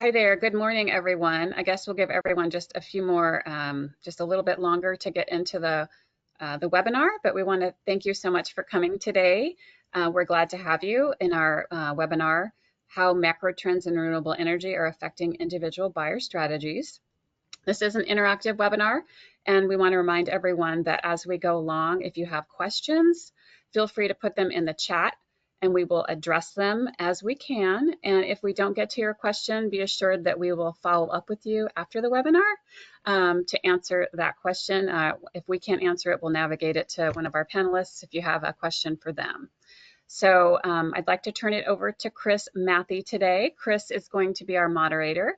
Hi there. Good morning, everyone. I guess we'll give everyone just a few more, just a little bit longer to get into the webinar, but we want to thank you so much for coming today. We're glad to have you in our webinar, How Macro Trends in Renewable Energy Are Affecting Individual Buyer Strategies. This is an interactive webinar, and we want to remind everyone that as we go along, if you have questions, feel free to put them in the chat and we will address them as we can. And if we don't get to your question, be assured that we will follow up with you after the webinar to answer that question. If we can't answer it, we'll navigate it to one of our panelists if you have a question for them. So I'd like to turn it over to Chris Matthey today. Chris is going to be our moderator.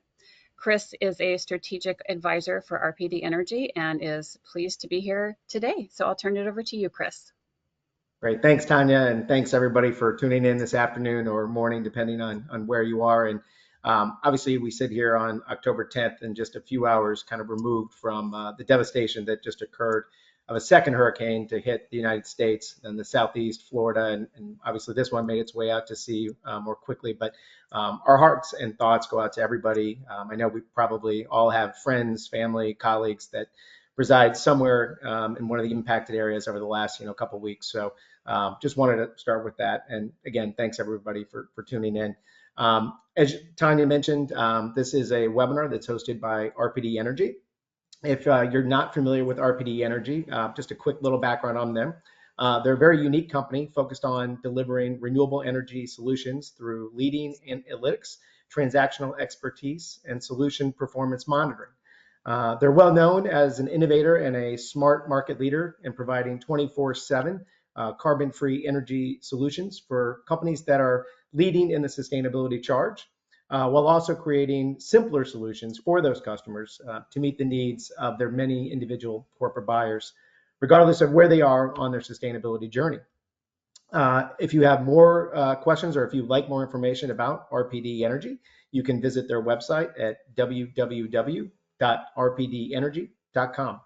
Chris is a strategic advisor for RPD Energy and is pleased to be here today. So I'll turn it over to you, Chris. Great. Thanks, Tanya, and thanks everybody for tuning in this afternoon or morning, depending on where you are. And obviously, we sit here on October 10th and just a few hours kind of removed from the devastation that just occurred of a second hurricane to hit the United States and the Southeast Florida. And obviously, this one made its way out to sea more quickly. But our hearts and thoughts go out to everybody. I know we probably all have friends, family, colleagues that reside somewhere in one of the impacted areas over the last couple of weeks. So just wanted to start with that. And again, thanks everybody for tuning in. As Tanya mentioned, this is a webinar that's hosted by RPD Energy. If you're not familiar with RPD Energy, just a quick little background on them. They're a very unique company focused on delivering renewable energy solutions through leading analytics, transactional expertise, and solution performance monitoring. They're well known as an innovator and a smart market leader in providing 24/7 carbon-free energy solutions for companies that are leading in the sustainability charge, while also creating simpler solutions for those customers to meet the needs of their many individual corporate buyers, regardless of where they are on their sustainability journey. If you have more questions or if you'd like more information about RPD Energy, you can visit their website at www.rpdenergy.com.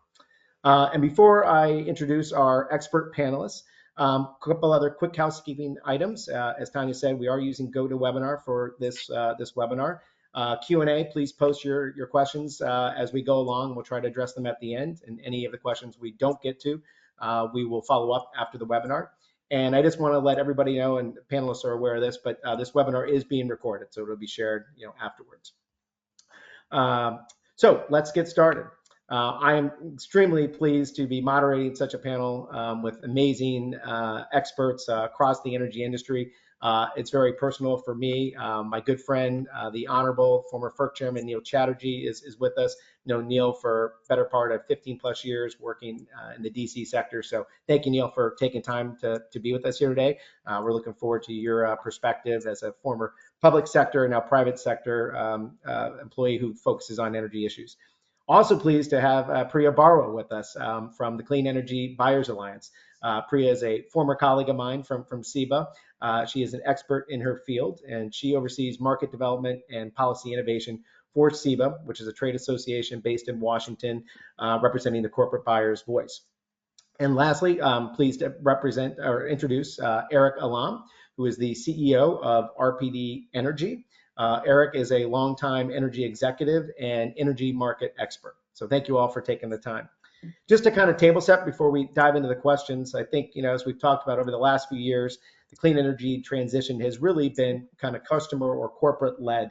And before I introduce our expert panelists, a couple other quick housekeeping items. As Tanya said, we are using GoToWebinar for this webinar. Q&A, please post your questions as we go along. We'll try to address them at the end. And any of the questions we don't get to, we will follow up after the webinar. And I just want to let everybody know, and panelists are aware of this, but this webinar is being recorded, so it'll be shared afterwards. So let's get started. I am extremely pleased to be moderating such a panel with amazing experts across the energy industry. It's very personal for me. My good friend, the Honorable former FERC Chairman Neil Chatterjee is with us. Known Neil for better part of 15 plus years working in the DC sector. So thank you, Neil, for taking time to be with us here today. We're looking forward to your perspective as a former public sector and now private sector employee who focuses on energy issues. Also pleased to have Priya Barwa with us from the Clean Energy Buyers Alliance. Priya is a former colleague of mine from SEBA. She is an expert in her field, and she oversees market development and policy innovation for SEBA, which is a trade association based in Washington, representing the corporate buyer's voice. And lastly, pleased to introduce Eric Alam, who is the CEO of RPD Energy. Eric is a longtime energy executive and energy market expert. So thank you all for taking the time. Just to kind of table set before we dive into the questions, I think, as we've talked about over the last few years, the clean energy transition has really been kind of customer or corporate led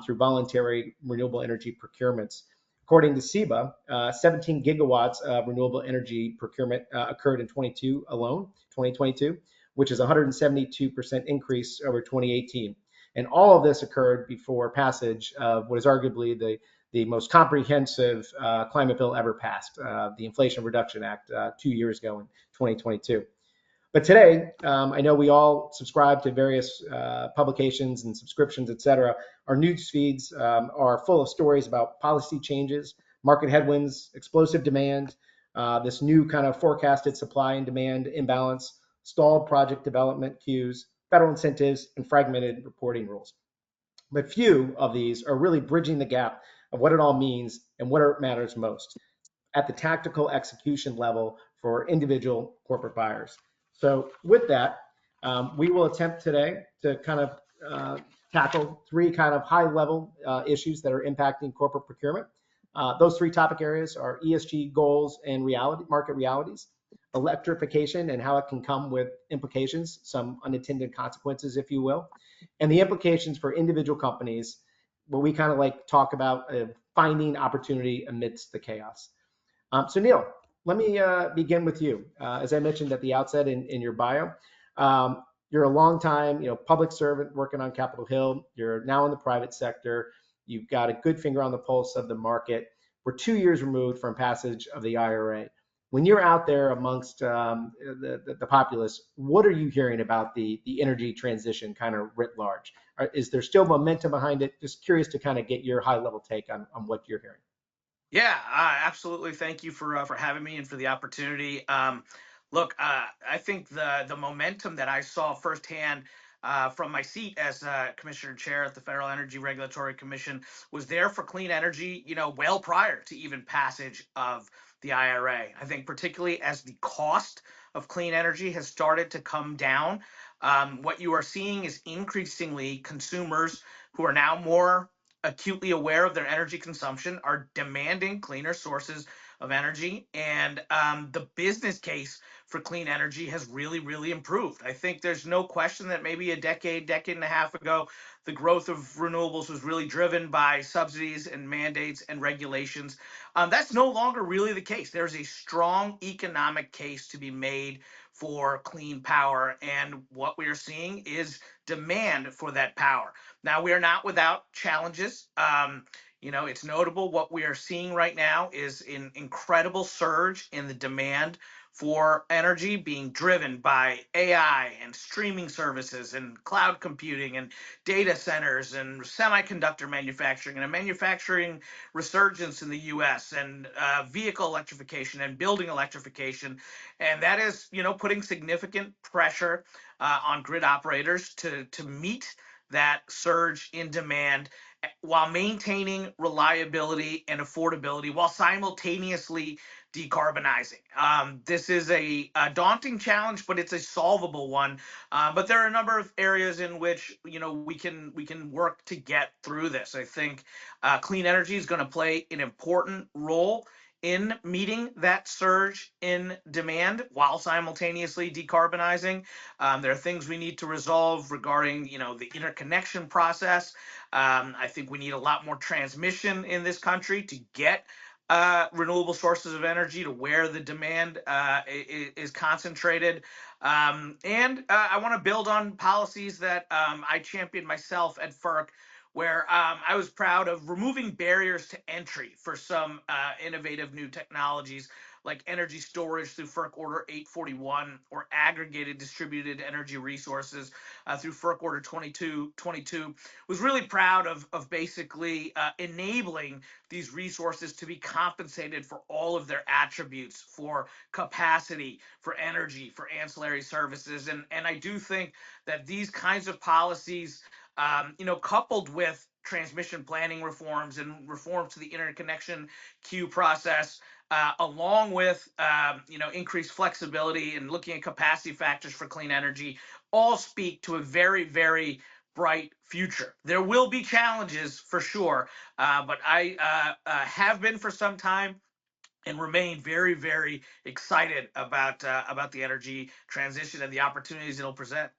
through voluntary renewable energy procurements. According to SEBA, 17 gigawatts of renewable energy procurement occurred in 2022, which is a 172% increase over 2018. And all of this occurred before passage of what is arguably the most comprehensive climate bill ever passed, the Inflation Reduction Act 2 years ago in 2022. But today, I know we all subscribe to various publications and subscriptions, et cetera. Our news feeds are full of stories about policy changes, market headwinds, explosive demand, this new kind of forecasted supply and demand imbalance, stalled project development queues, federal incentives, and fragmented reporting rules. But few of these are really bridging the gap of what it all means and what matters most at the tactical execution level for individual corporate buyers. So with that, we will attempt today to kind of tackle three kind of high-level issues that are impacting corporate procurement. Those three topic areas are ESG goals and market realities, electrification and how it can come with implications, some unintended consequences, if you will, and the implications for individual companies, what we kind of like talk about finding opportunity amidst the chaos. So Neil, let me begin with you. As I mentioned at the outset in your bio, you're a long time, public servant working on Capitol Hill. You're now in the private sector. You've got a good finger on the pulse of the market. We're 2 years removed from passage of the IRA. When you're out there amongst the populace, what are you hearing about the energy transition kind of writ large? Is there still momentum behind it? Just curious to kind of get your high level take on what you're hearing. Yeah, absolutely. Thank you for having me and for the opportunity. Look, I think the momentum that I saw firsthand from my seat as Commissioner Chair at the Federal Energy Regulatory Commission was there for clean energy, well prior to even passage of the IRA. I think particularly as the cost of clean energy has started to come down, what you are seeing is increasingly consumers who are now more acutely aware of their energy consumption are demanding cleaner sources of energy, and the business case for clean energy has really, really improved. I think there's no question that maybe a decade and a half ago, the growth of renewables was really driven by subsidies and mandates and regulations. That's no longer really the case. There's a strong economic case to be made for clean power, and what we are seeing is demand for that power. Now, we are not without challenges. It's notable what we are seeing right now is an incredible surge in the demand for energy being driven by AI and streaming services and cloud computing and data centers and semiconductor manufacturing and a manufacturing resurgence in the US and vehicle electrification and building electrification. And that is, putting significant pressure on grid operators to meet that surge in demand while maintaining reliability and affordability while simultaneously decarbonizing. This is a daunting challenge, but it's a solvable one. But there are a number of areas in which we can work to get through this. I think clean energy is going to play an important role in meeting that surge in demand while simultaneously decarbonizing. There are things we need to resolve regarding, the interconnection process. I think we need a lot more transmission in this country to get renewable sources of energy to where the demand is concentrated. And I want to build on policies that I championed myself at FERC, where I was proud of removing barriers to entry for some innovative new technologies like energy storage through FERC Order 841 or aggregated distributed energy resources through FERC Order 2222. Was really proud of basically enabling these resources to be compensated for all of their attributes, for capacity, for energy, for ancillary services. And I do think that these kinds of policies, coupled with transmission planning reforms and reforms to the interconnection queue process, along with increased flexibility and looking at capacity factors for clean energy, all speak to a very, very bright future. There will be challenges for sure, but I have been for some time and remain very, very excited about the energy transition and the opportunities it'll present.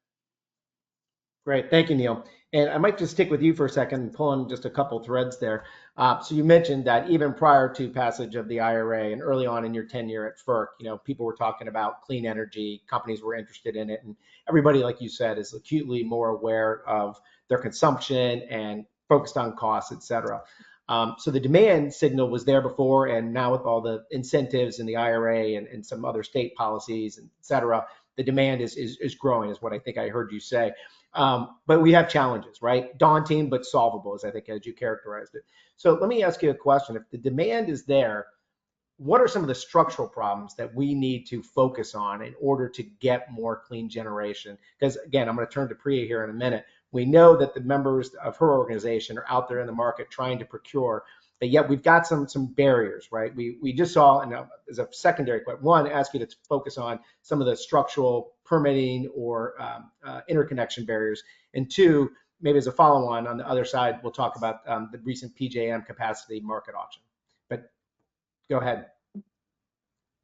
Great, thank you, Neil. And I might just stick with you for a second and pull on just a couple threads there. So you mentioned that even prior to passage of the IRA and early on in your tenure at FERC, people were talking about clean energy, companies were interested in it, and everybody, like you said, is acutely more aware of their consumption and focused on costs, et cetera. So the demand signal was there before, and now with all the incentives in the IRA and some other state policies, et cetera, the demand is growing, is what I think I heard you say. But we have challenges, right? Daunting, but solvable, as you characterized it. So let me ask you a question. If the demand is there, what are some of the structural problems that we need to focus on in order to get more clean generation? Because again, I'm going to turn to Priya here in a minute. We know that the members of her organization are out there in the market trying to procure, but yet we've got some barriers, right? We just saw, and as a secondary question, one, ask you to focus on some of the structural permitting or interconnection barriers, and two, maybe as a follow-on on the other side, we'll talk about the recent PJM capacity market auction. But go ahead.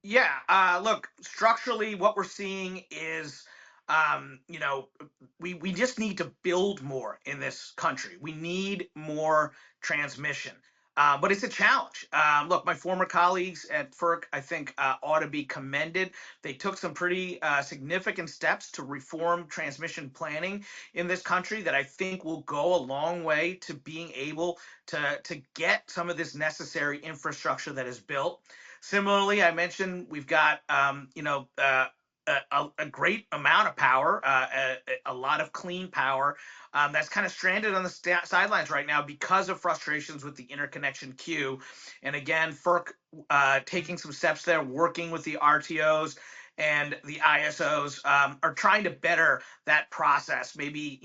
Yeah, look, structurally, what we're seeing is, you know, we just need to build more in this country. We need more transmission, but it's a challenge. Look, my former colleagues at FERC, I think, ought to be commended. They took some pretty significant steps to reform transmission planning in this country that I think will go a long way to being able to get some of this necessary infrastructure that is built. Similarly, I mentioned we've got a great amount of power, a lot of clean power that's kind of stranded on the sidelines right now because of frustrations with the interconnection queue. And again, FERC taking some steps there, working with the RTOs and the ISOs are trying to better that process. Maybe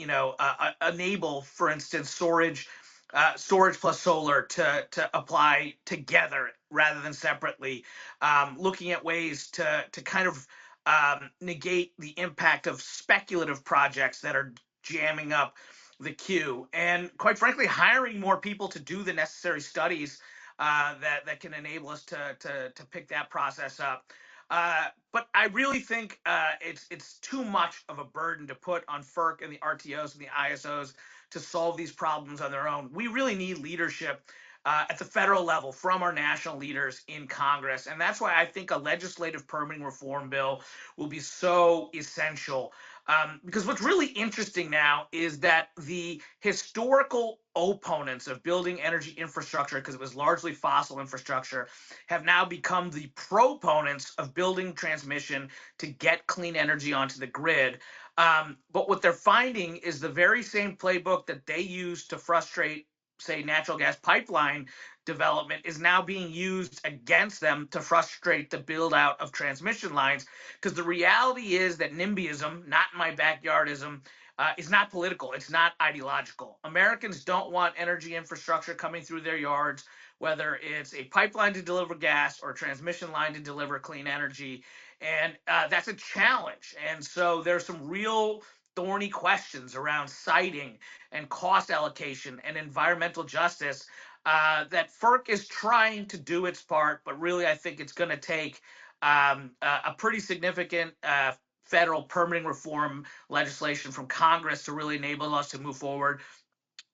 enable, for instance, storage plus solar to apply together rather than separately, looking at ways to kind of negate the impact of speculative projects that are jamming up the queue, and quite frankly, hiring more people to do the necessary studies that can enable us to pick that process up. But I really think it's too much of a burden to put on FERC and the RTOs and the ISOs to solve these problems on their own. We really need leadership at the federal level from our national leaders in Congress. And that's why I think a legislative permitting reform bill will be so essential. Because what's really interesting now is that the historical opponents of building energy infrastructure, because it was largely fossil infrastructure, have now become the proponents of building transmission to get clean energy onto the grid. But what they're finding is the very same playbook that they use to frustrate, say, natural gas pipeline development is now being used against them to frustrate the build out of transmission lines. Because the reality is that NIMBYism, not in my backyardism, is not political. It's not ideological. Americans don't want energy infrastructure coming through their yards, whether it's a pipeline to deliver gas or a transmission line to deliver clean energy. And that's a challenge. And so there's some real thorny questions around siting and cost allocation and environmental justice that FERC is trying to do its part, but really I think it's going to take a pretty significant federal permitting reform legislation from Congress to really enable us to move forward.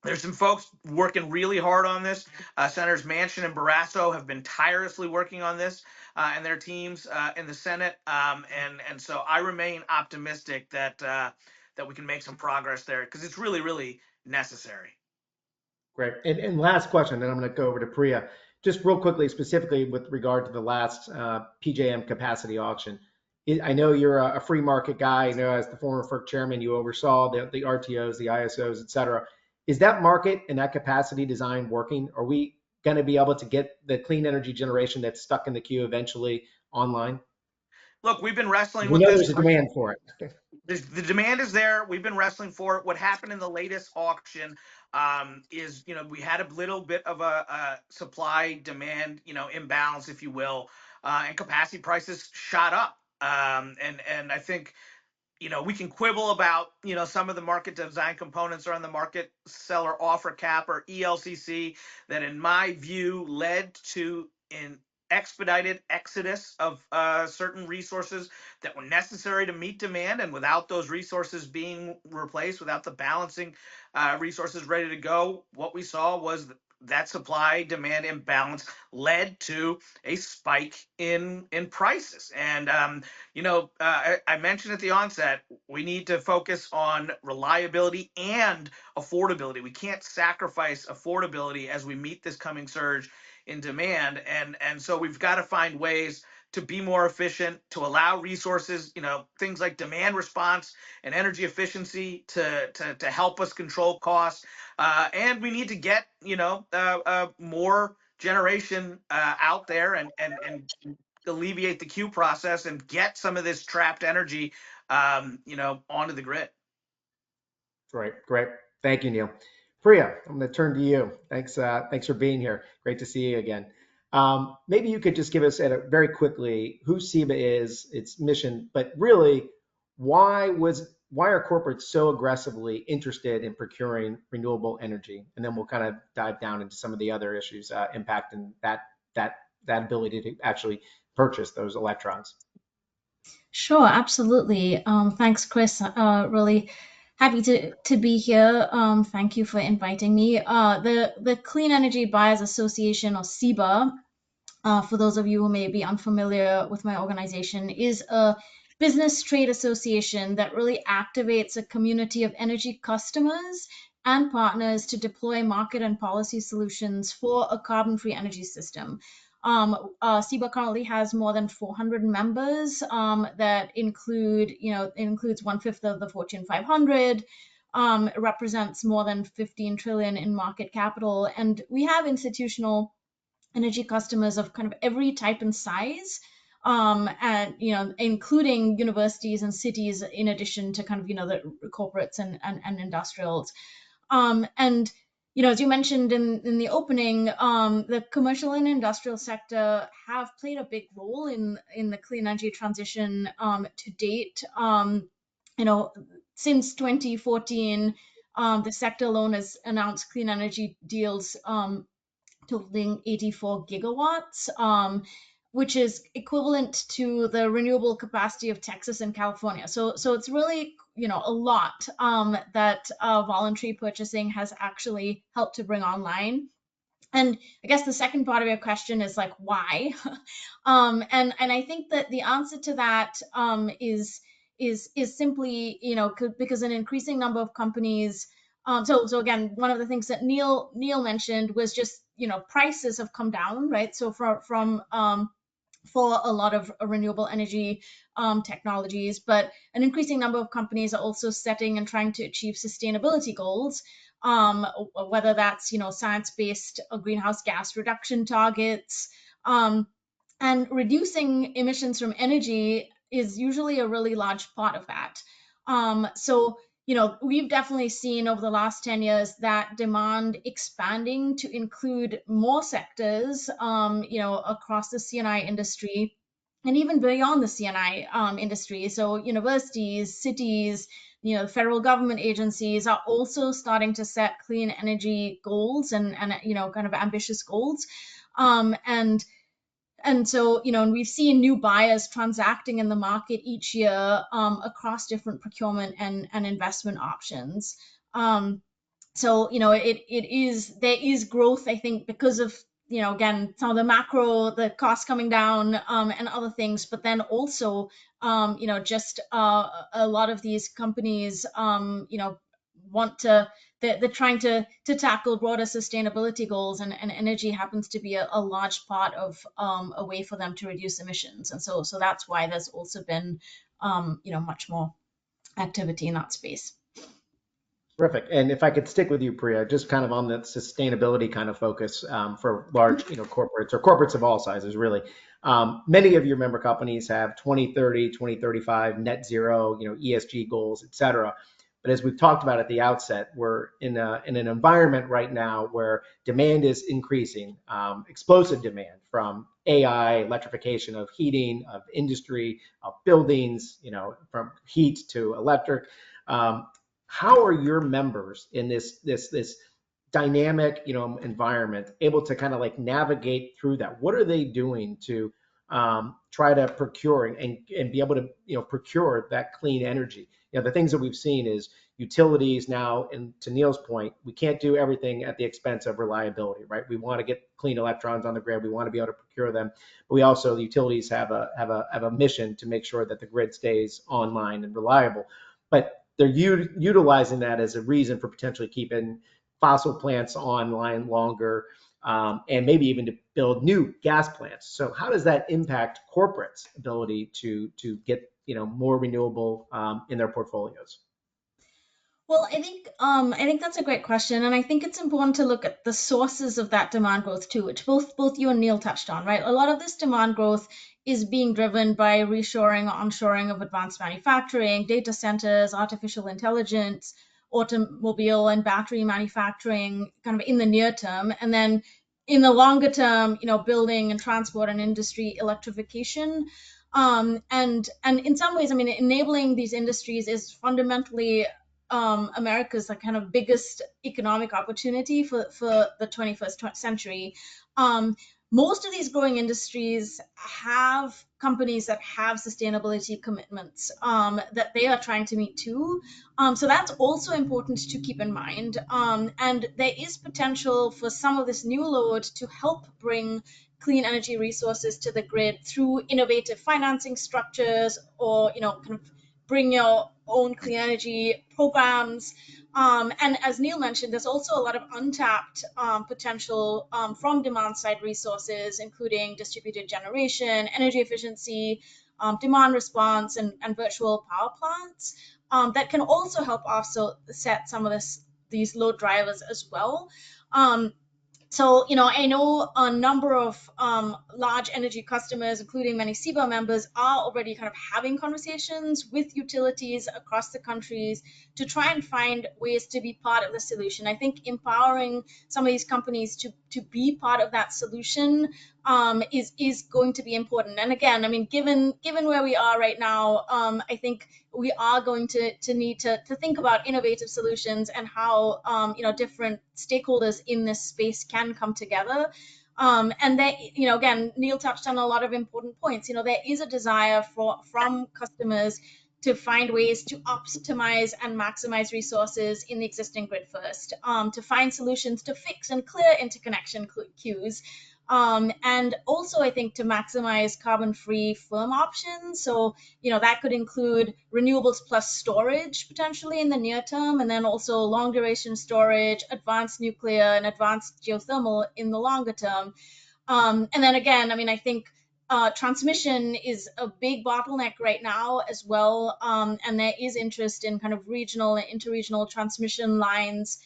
There's some folks working really hard on this. Senators Manchin and Barrasso have been tirelessly working on this, and their teams in the Senate. And so I remain optimistic that we can make some progress there because it's really, really necessary. Great. And last question, then I'm going to go over to Priya. Just real quickly, specifically with regard to the last PJM capacity auction. I know you're a free market guy. I know as the former FERC chairman, you oversaw the RTOs, the ISOs, et cetera. Is that market and that capacity design working? Are we going to be able to get the clean energy generation that's stuck in the queue eventually online? Look, we've been wrestling We with know this. there's a demand for it. The demand is there. We've been wrestling for it. What happened in the latest auction is, we had a little bit of a supply demand, imbalance, if you will, and capacity prices shot up. And I think we can quibble about, some of the market design components are on the market seller offer cap or ELCC that, in my view, led to an expedited exodus of certain resources that were necessary to meet demand. And without those resources being replaced, without the balancing resources ready to go, what we saw was that supply demand imbalance led to a spike in prices. And I mentioned at the onset, we need to focus on reliability and affordability. We can't sacrifice affordability as we meet this coming surge in demand. And so we've got to find ways to be more efficient, to allow resources, things like demand response and energy efficiency to help us control costs. And we need to get, more generation out there and alleviate the queue process and get some of this trapped energy, onto the grid. Great, great. Thank you, Neil. Priya, I'm going to turn to you. Thanks for being here. Great to see you again. Maybe you could just give us very quickly who SEBA is, its mission, but really, why was why are corporates so aggressively interested in procuring renewable energy? And then we'll kind of dive down into some of the other issues impacting that that ability to actually purchase those electrons. Sure, absolutely. Thanks, Chris. Really happy to be here. Thank you for inviting me. The Clean Energy Buyers Association, or CEBA, for those of you who may be unfamiliar with my organization, is a business trade association that really activates a community of energy customers and partners to deploy market and policy solutions for a carbon-free energy system. SEBA currently has more than 400 members that includes 1/5 of the Fortune 500. It represents more than 15 trillion in market capital, and we have institutional energy customers of kind of every type and size, and including universities and cities, in addition to kind of the corporates and industrials. And as you mentioned in the opening, the commercial and industrial sector have played a big role in the clean energy transition to date. Since 2014, the sector alone has announced clean energy deals totaling 84 gigawatts, which is equivalent to the renewable capacity of Texas and California. So it's really, a lot that voluntary purchasing has actually helped to bring online. And I guess the second part of your question is like, why? And I think that the answer to that is simply, because an increasing number of companies. So again, one of the things that Neil mentioned was just, prices have come down, right? So from for a lot of renewable energy technologies, but an increasing number of companies are also setting and trying to achieve sustainability goals, whether that's science-based greenhouse gas reduction targets, and reducing emissions from energy is usually a really large part of that. So we've definitely seen over the last 10 years that demand expanding to include more sectors, across the C&I industry and even beyond the C&I industry. So universities, cities, the federal government agencies are also starting to set clean energy goals and kind of ambitious goals. And so, and we've seen new buyers transacting in the market each year across different procurement and investment options. So, there is growth, I think, because of, again, some of the macro, the costs coming down and other things, but then also, just a lot of these companies, want to, they're trying to tackle broader sustainability goals, and energy happens to be a large part of a way for them to reduce emissions. And so that's why there's also been, much more activity in that space. Terrific. And if I could stick with you, Priya, just kind of on the sustainability kind of focus for large, corporates or corporates of all sizes, really. Many of your member companies have 2030, 2035 net zero, ESG goals, et cetera. But as we've talked about at the outset, we're in an environment right now where demand is increasing, explosive demand from AI, electrification of heating, of industry, of buildings, from heat to electric. How are your members in this dynamic environment able to kind of like navigate through that? What are they doing to try to procure and be able to procure that clean energy? The things that we've seen is utilities now, and to Neil's point, we can't do everything at the expense of reliability, right? We want to get clean electrons on the grid. We want to be able to procure them, but we also, the utilities have a mission to make sure that the grid stays online and reliable. But they're utilizing that as a reason for potentially keeping fossil plants online longer, and maybe even to build new gas plants. So how does that impact corporates' ability to get more renewable in their portfolios? Well, I think that's a great question, and I think it's important to look at the sources of that demand growth too, which both you and Neil touched on, right? A lot of this demand growth is being driven by reshoring or onshoring of advanced manufacturing, data centers, artificial intelligence, automobile and battery manufacturing, kind of in the near term, and then in the longer term, building and transport and industry electrification. And in some ways, I mean, enabling these industries is fundamentally America's like kind of biggest economic opportunity for the 21st century. Um, Most of these growing industries have companies that have sustainability commitments that they are trying to meet too. So that's also important to keep in mind. And there is potential for some of this new load to help bring clean energy resources to the grid through innovative financing structures, or kind of bring your own clean energy programs. And as Neil mentioned, there's also a lot of untapped potential from demand side resources, including distributed generation, energy efficiency, demand response, and virtual power plants that can also help offset some of these load drivers as well. So, I know a number of large energy customers, including many CEBA members, are already kind of having conversations with utilities across the countries to try and find ways to be part of the solution. I think empowering some of these companies to be part of that solution is going to be important. And again, I mean, given where we are right now, I think we are going to need to think about innovative solutions and how different stakeholders in this space can come together. And that, again, Neil touched on a lot of important points. There is a desire from customers to find ways to optimize and maximize resources in the existing grid first, to find solutions to fix and clear interconnection queues, and also, I think, to maximize carbon-free firm options. So, that could include renewables plus storage potentially in the near term, and then also long-duration storage, advanced nuclear, and advanced geothermal in the longer term. And then again, I mean, I think transmission is a big bottleneck right now as well, and there is interest in kind of regional and interregional transmission lines,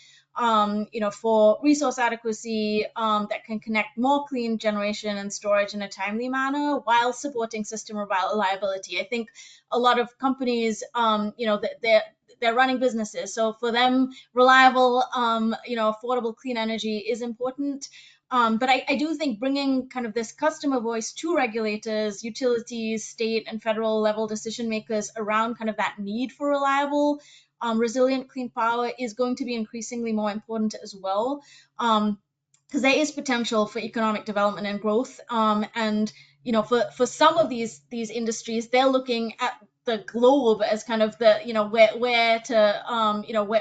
for resource adequacy that can connect more clean generation and storage in a timely manner while supporting system reliability. I think a lot of companies, they're running businesses, so for them, reliable, affordable clean energy is important. But I do think bringing kind of this customer voice to regulators, utilities, state and federal level decision makers around kind of that need for reliable, resilient clean power is going to be increasingly more important as well, because there is potential for economic development and growth. And for some of these industries, they're looking at the globe as kind of the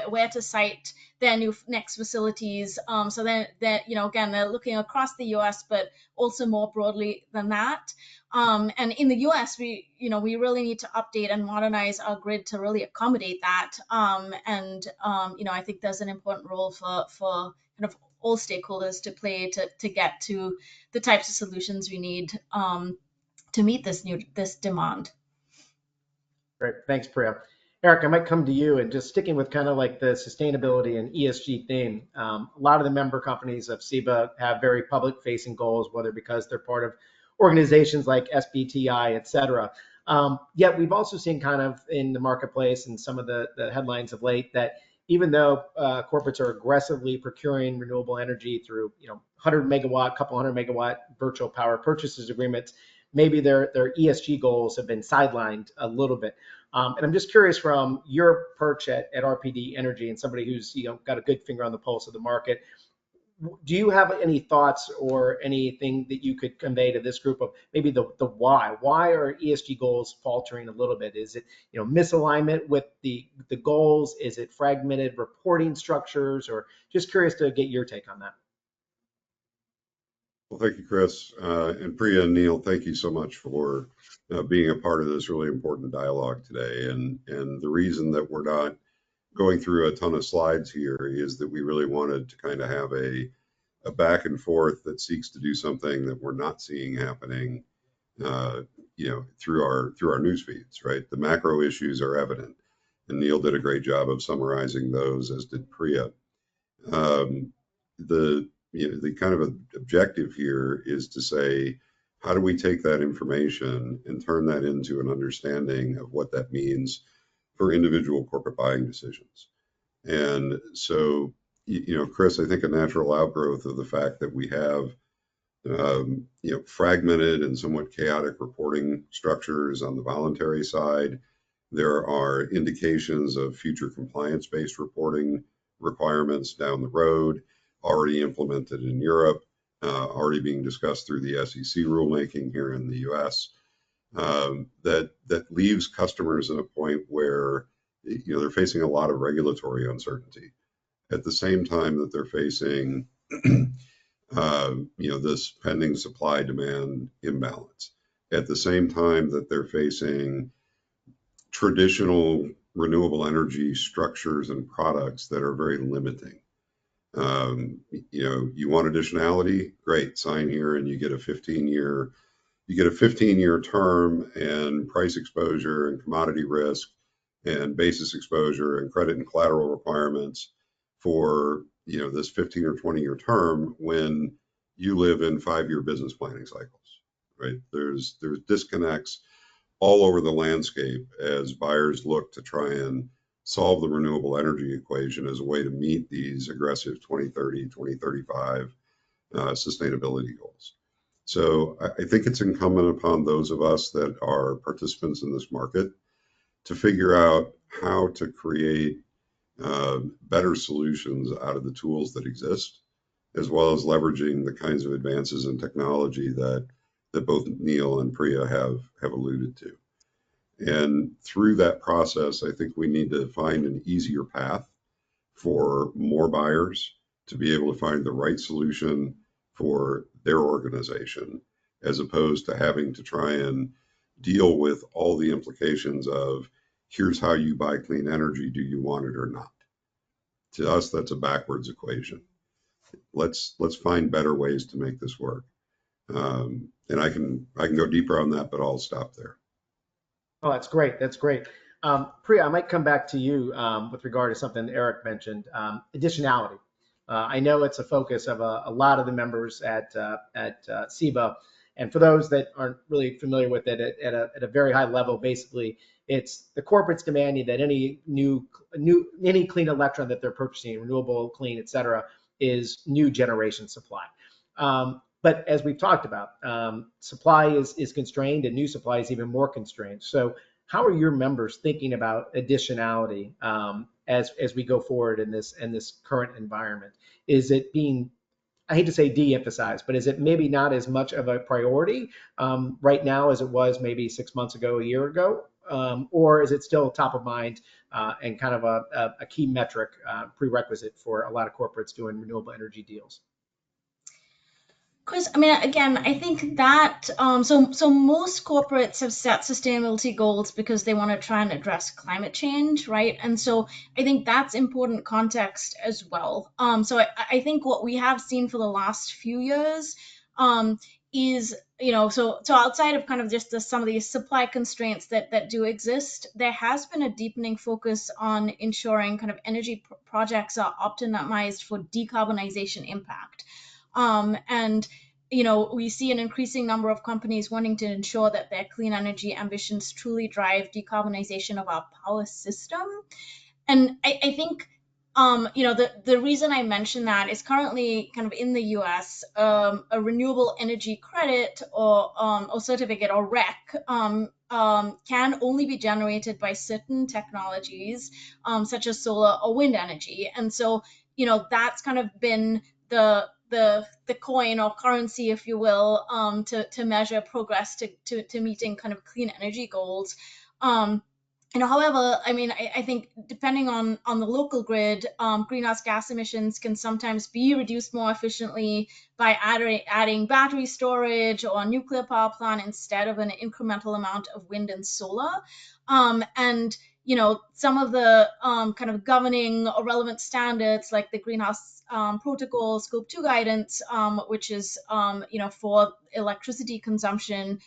where to site their next facilities. So then again, they're looking across the U.S., but also more broadly than that. And in the U.S., we really need to update and modernize our grid to really accommodate that. I think there's an important role for kind of all stakeholders to play to get to the types of solutions we need to meet this demand. Great. Thanks, Priya. Eric, I might come to you, and just sticking with kind of like the sustainability and ESG theme. A lot of the member companies of CEBA have very public-facing goals, whether because they're part of organizations like SBTI, et cetera. Yet we've also seen kind of in the marketplace and some of the headlines of late that even though corporates are aggressively procuring renewable energy through 100 megawatt, couple 100 megawatt virtual power purchases agreements, maybe their ESG goals have been sidelined a little bit. And I'm just curious, from your perch at RPD Energy and somebody who's got a good finger on the pulse of the market, do you have any thoughts or anything that you could convey to this group of maybe the why? Why are ESG goals faltering a little bit? Is it misalignment with the goals? Is it fragmented reporting structures? Or just curious to get your take on that. Well, thank you, Chris. And Priya and Neil, thank you so much for being a part of this really important dialogue today. And the reason that we're not going through a ton of slides here is that we really wanted to kind of have a back and forth that seeks to do something that we're not seeing happening, through our news feeds, right? The macro issues are evident, and Neil did a great job of summarizing those, as did Priya. The kind of objective here is to say, how do we take that information and turn that into an understanding of what that means for individual corporate buying decisions? And so, Chris, I think a natural outgrowth of the fact that we have fragmented and somewhat chaotic reporting structures on the voluntary side. There are indications of future compliance-based reporting requirements down the road, already implemented in Europe, already being discussed through the SEC rulemaking here in the US, that leaves customers in a point where they're facing a lot of regulatory uncertainty at the same time that they're facing this pending supply demand imbalance, at the same time that they're facing traditional renewable energy structures and products that are very limiting. You want additionality? Great, sign here and you get a 15-year term and price exposure and commodity risk and basis exposure and credit and collateral requirements for this 15 or 20-year term when you live in 5-year business planning cycles, right? There's disconnects all over the landscape as buyers look to try and solve the renewable energy equation as a way to meet these aggressive 2030, 2035 sustainability goals. So I think it's incumbent upon those of us that are participants in this market to figure out how to create better solutions out of the tools that exist, as well as leveraging the kinds of advances in technology that both Neil and Priya have alluded to. And through that process, I think we need to find an easier path for more buyers to be able to find the right solution for their organization, as opposed to having to try and deal with all the implications of, here's how you buy clean energy, do you want it or not? To us, that's a backwards equation. Let's find better ways to make this work. And I can go deeper on that, but I'll stop there. Oh, that's great. That's great. Priya, I might come back to you with regard to something Eric mentioned, additionality. I know it's a focus of a lot of the members at SEBA. And for those that aren't really familiar with it, at a very high level, basically, it's the corporates demanding that any any clean electron that they're purchasing, renewable, clean, et cetera, is new generation supply. But as we've talked about, supply is constrained and new supply is even more constrained. So how are your members thinking about additionality as we go forward in this current environment? Is it being, I hate to say de-emphasized, but is it maybe not as much of a priority right now as it was maybe 6 months ago, a year ago? Or is it still top of mind and kind of a key metric prerequisite for a lot of corporates doing renewable energy deals? Chris, I mean, again, I think that so most corporates have set sustainability goals because they want to try and address climate change, right? And so I think that's important context as well. So I think what we have seen for the last few years is, so outside of kind of just some of these supply constraints that do exist, there has been a deepening focus on ensuring kind of energy projects are optimized for decarbonization impact. And we see an increasing number of companies wanting to ensure that their clean energy ambitions truly drive decarbonization of our power system. And I think the reason I mention that is currently kind of in the US, a renewable energy credit or certificate or REC can only be generated by certain technologies such as solar or wind energy. And so that's kind of been the coin or currency, if you will, to measure progress to meeting kind of clean energy goals. However, I mean, I think depending on the local grid, greenhouse gas emissions can sometimes be reduced more efficiently by adding battery storage or a nuclear power plant instead of an incremental amount of wind and solar. And some of the kind of governing or relevant standards like the Greenhouse Protocol Scope 2 guidance, which is for electricity consumption,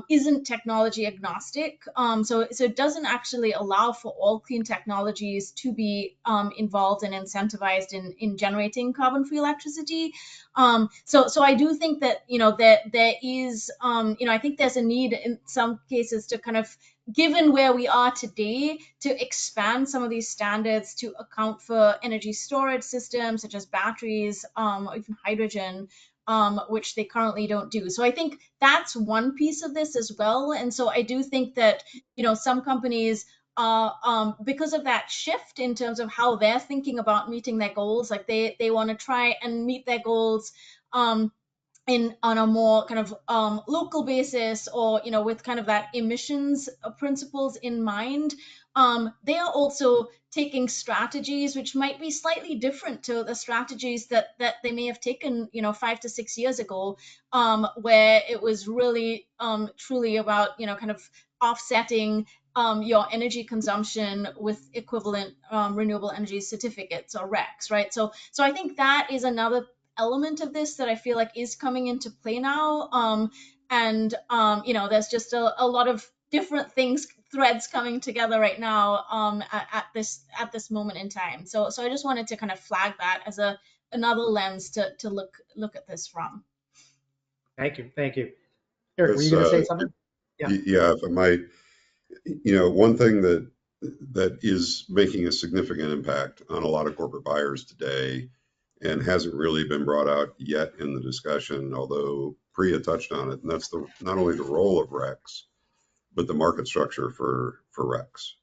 isn't technology agnostic. So it doesn't actually allow for all clean technologies to be involved and incentivized in generating carbon-free electricity. So I do think that there is I think there's a need in some cases to kind of, given where we are today, to expand some of these standards to account for energy storage systems such as batteries or even hydrogen. which they currently don't do. So I think that's one piece of this as well. And so I do think that, some companies, because of that shift in terms of how they're thinking about meeting their goals, like they want to try and meet their goals on a more kind of local basis, or with kind of that emissions principles in mind. They are also taking strategies which might be slightly different to the strategies that they may have taken 5 to 6 years ago, where it was really truly about kind of offsetting your energy consumption with equivalent renewable energy certificates, or RECs, right? So I think that is another element of this that I feel like is coming into play now. There's just a lot of different threads coming together right now, at this moment in time. So I just wanted to kind of flag that as another lens to look at this from. Thank you. Thank you. Eric, were you That's, going to say something? Yeah. yeah, if I might, one thing that is making a significant impact on a lot of corporate buyers today and hasn't really been brought out yet in the discussion, although Priya touched on it, and that's not only the role of RECs, but the market structure for RECs.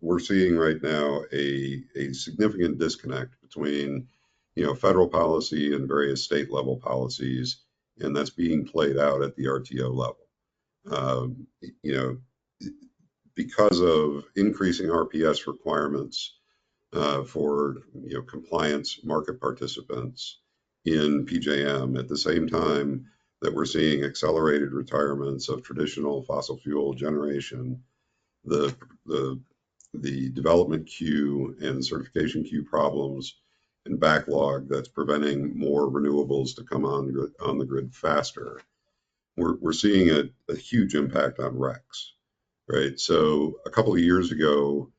We're seeing right now a significant disconnect between, federal policy and various state level policies, and that's being played out at the RTO level. Because of increasing RPS requirements for compliance market participants in PJM, at the same time that we're seeing accelerated retirements of traditional fossil fuel generation, the development queue and certification queue problems and backlog that's preventing more renewables to come on the grid faster. We're seeing a huge impact on RECs, right? So a couple of years ago,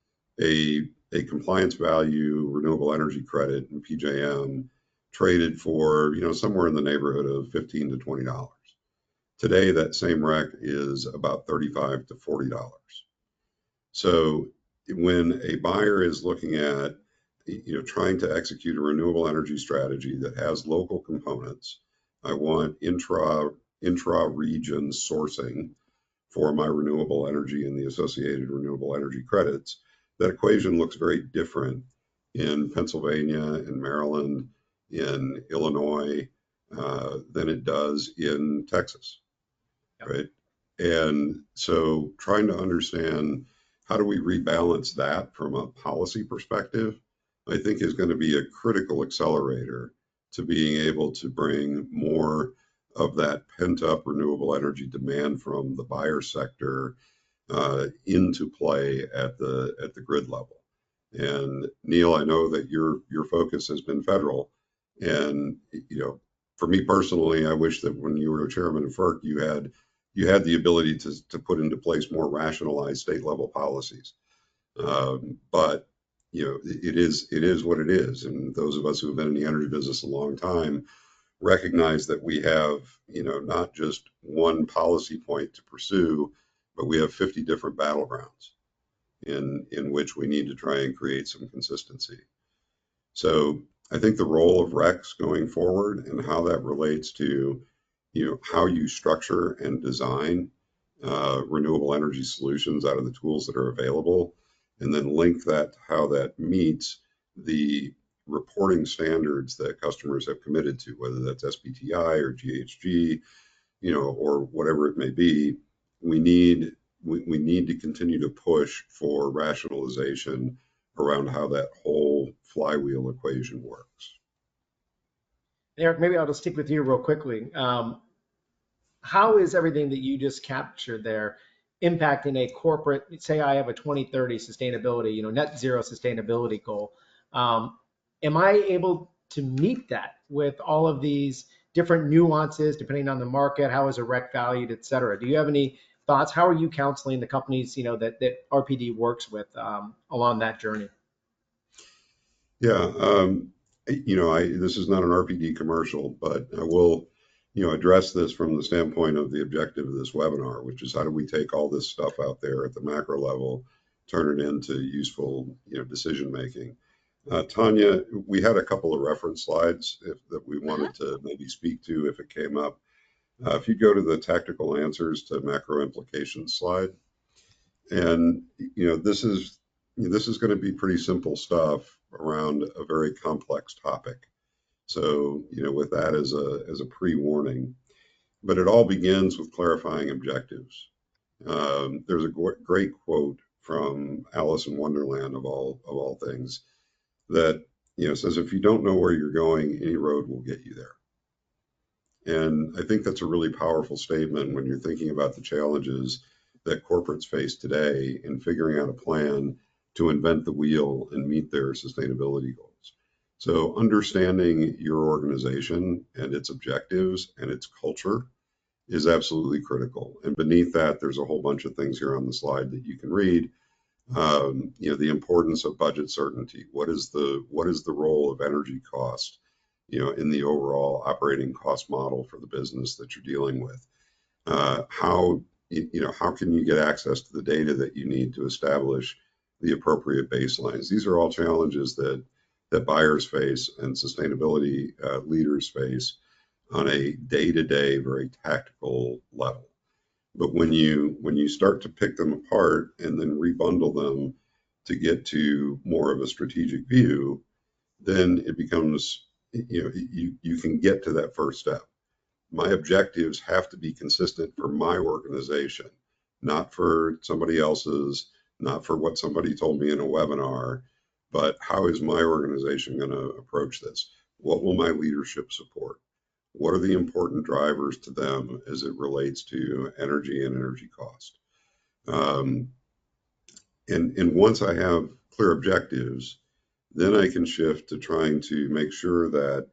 a compliance value renewable energy credit in PJM traded for somewhere in the neighborhood of $15 to $20. Today, that same REC is about $35 to $40. So when a buyer is looking at trying to execute a renewable energy strategy that has local components, I want intra-region sourcing for my renewable energy and the associated renewable energy credits. That equation looks very different in Pennsylvania, in Maryland, in Illinois, than it does in Texas, right? And so trying to understand how do we rebalance that from a policy perspective, I think is going to be a critical accelerator to being able to bring more of that pent up renewable energy demand from the buyer sector into play at the grid level. And Neil, I know that your focus has been federal, and for me personally, I wish that when you were chairman of FERC, you had the ability to put into place more rationalized state level policies. But it is what it is, and those of us who have been in the energy business a long time recognize that we have not just one policy point to pursue, but we have 50 different battlegrounds in which we need to try and create some consistency. So I think the role of RECs going forward and how that relates to how you structure and design renewable energy solutions out of the tools that are available, and then link that to how that meets the reporting standards that customers have committed to, whether that's SBTI or GHG, or whatever it may be. We need to continue to push for rationalization around how that whole flywheel equation works. Eric, maybe I'll just stick with you real quickly. How is everything that you just captured there impacting a corporate, say I have a 2030 sustainability, net zero sustainability goal? Am I able to meet that with all of these different nuances depending on the market? How is a REC valued, et cetera? Do you have any thoughts? How are you counseling the companies, that RPD works with along that journey? Yeah, this is not an RPD commercial, but I will, address this from the standpoint of the objective of this webinar, which is how do we take all this stuff out there at the macro level, turn it into useful, decision making. Tanya, we had a couple of reference slides that we Uh-huh. wanted to maybe speak to if it came up. If you go to the tactical answers to macro implications slide, and this is going to be pretty simple stuff around a very complex topic. So with that as a pre-warning, but it all begins with clarifying objectives. There's a great quote from Alice in Wonderland of all things that says, if you don't know where you're going, any road will get you there. And I think that's a really powerful statement when you're thinking about the challenges that corporates face today in figuring out a plan to invent the wheel and meet their sustainability goals. So understanding your organization and its objectives and its culture is absolutely critical. And beneath that, there's a whole bunch of things here on the slide that you can read. The importance of budget certainty. What is the role of energy cost, in the overall operating cost model for the business that you're dealing with? How can you get access to the data that you need to establish the appropriate baselines? These are all challenges that buyers face and sustainability leaders face on a day-to-day, very tactical level. But when you start to pick them apart and then rebundle them to get to more of a strategic view, then it becomes, you can get to that first step. My objectives have to be consistent for my organization, not for somebody else's, not for what somebody told me in a webinar, but how is my organization going to approach this? What will my leadership support? What are the important drivers to them as it relates to energy and energy cost? Um, and once I have clear objectives, then I can shift to trying to make sure that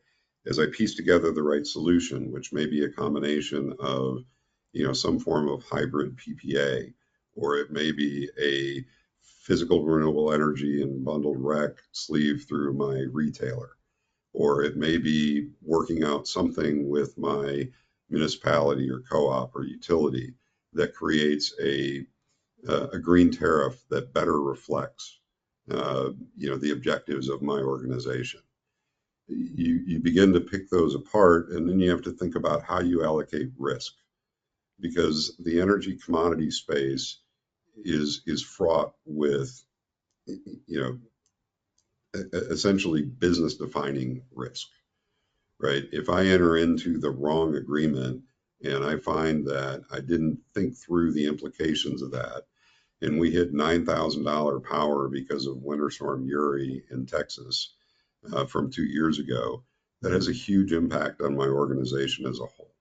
as I piece together the right solution, which may be a combination of, some form of hybrid PPA, or it may be a physical renewable energy and bundled rec sleeve through my retailer, or it may be working out something with my municipality or co-op or utility that creates a green tariff that better reflects the objectives of my organization. You begin to pick those apart, and then you have to think about how you allocate risk, because the energy commodity space is fraught with essentially business defining risk. Right? If I enter into the wrong agreement and I find that I didn't think through the implications of that, and we hit $9,000 power because of Winter Storm Uri in Texas from 2 years ago, that has a huge impact on my organization as a whole.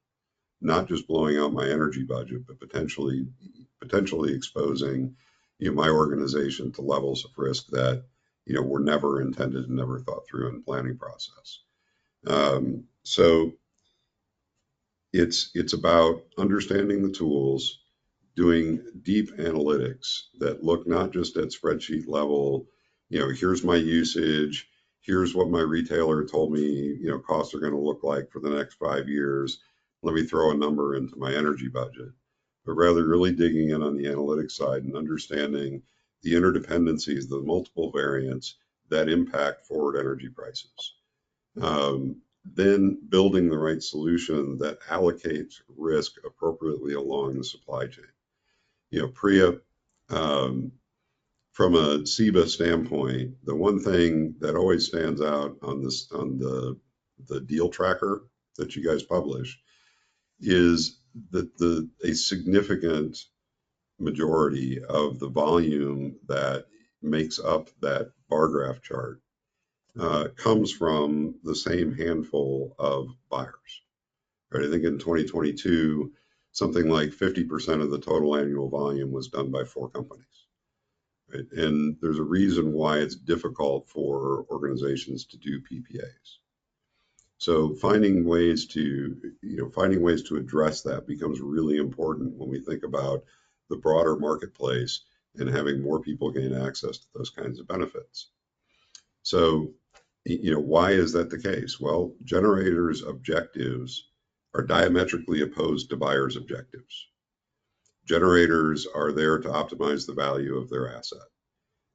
Not just blowing out my energy budget, but potentially exposing my organization to levels of risk that were never intended and never thought through in the planning process. So it's about understanding the tools, doing deep analytics that look not just at spreadsheet level, here's my usage, here's what my retailer told me, costs are going to look like for the next 5 years. Let me throw a number into my energy budget, but rather really digging in on the analytics side and understanding the interdependencies, the multiple variants that impact forward energy prices. Then building the right solution that allocates risk appropriately along the supply chain. Priya, from a CEBA standpoint, the one thing that always stands out on the deal tracker that you guys publish is that a significant majority of the volume that makes up that bar graph chart comes from the same handful of buyers. Right? I think in 2022, something like 50% of the total annual volume was done by 4 companies. Right? And there's a reason why it's difficult for organizations to do PPAs. So finding ways to address that becomes really important when we think about the broader marketplace and having more people gain access to those kinds of benefits. So, why is that the case? Well, generators' objectives are diametrically opposed to buyers' objectives. Generators are there to optimize the value of their asset.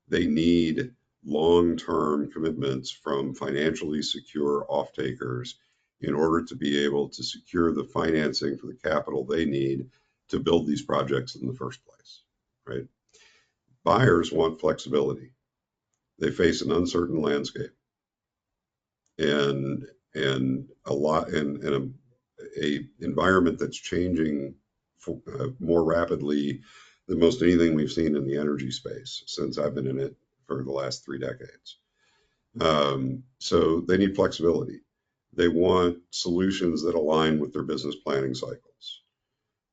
They need long-term commitments from financially secure off-takers in order to be able to secure the financing for the capital they need to build these projects in the first place, right? Buyers want flexibility. They face an uncertain landscape and a lot and a environment that's changing more rapidly than most anything we've seen in the energy space since I've been in it for the last 3 decades. So they need flexibility. They want solutions that align with their business planning cycles.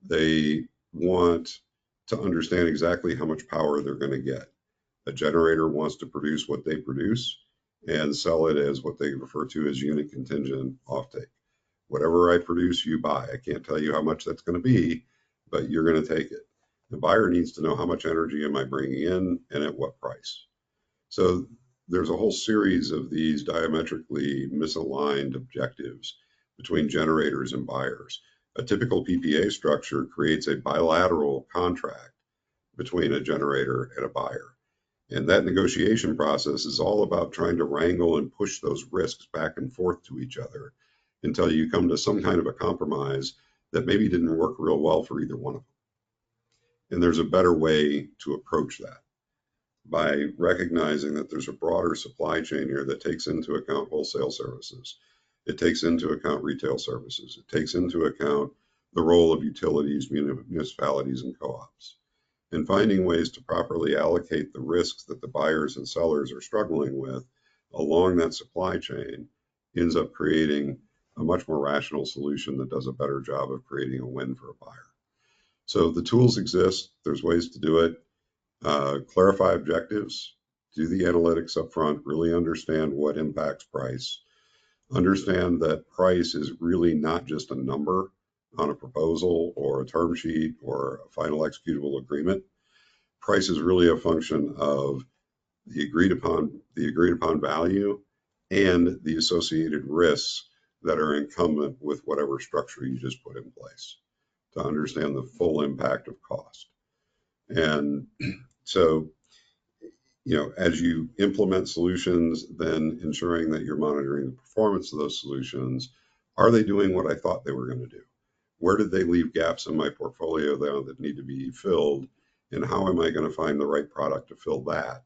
They want to understand exactly how much power they're going to get. A generator wants to produce what they produce and sell it as what they refer to as unit contingent offtake. Whatever I produce, you buy. I can't tell you how much that's going to be, but you're going to take it. The buyer needs to know how much energy am I bringing in and at what price. So there's a whole series of these diametrically misaligned objectives between generators and buyers. A typical PPA structure creates a bilateral contract between a generator and a buyer. And that negotiation process is all about trying to wrangle and push those risks back and forth to each other until you come to some kind of a compromise that maybe didn't work real well for either one of them. And there's a better way to approach that by recognizing that there's a broader supply chain here that takes into account wholesale services. It takes into account retail services. It takes into account the role of utilities, municipalities, and co-ops. And finding ways to properly allocate the risks that the buyers and sellers are struggling with along that supply chain ends up creating a much more rational solution that does a better job of creating a win for a buyer. So the tools exist. There's ways to do it. Clarify objectives, do the analytics up front, really understand what impacts price, understand that price is really not just a number on a proposal or a term sheet or a final executable agreement. Price is really a function of the agreed upon value and the associated risks that are incumbent with whatever structure you just put in place to understand the full impact of cost. And so, as you implement solutions, then ensuring that you're monitoring the performance of those solutions. Are they doing what I thought they were going to do? Where did they leave gaps in my portfolio that need to be filled? And how am I going to find the right product to fill that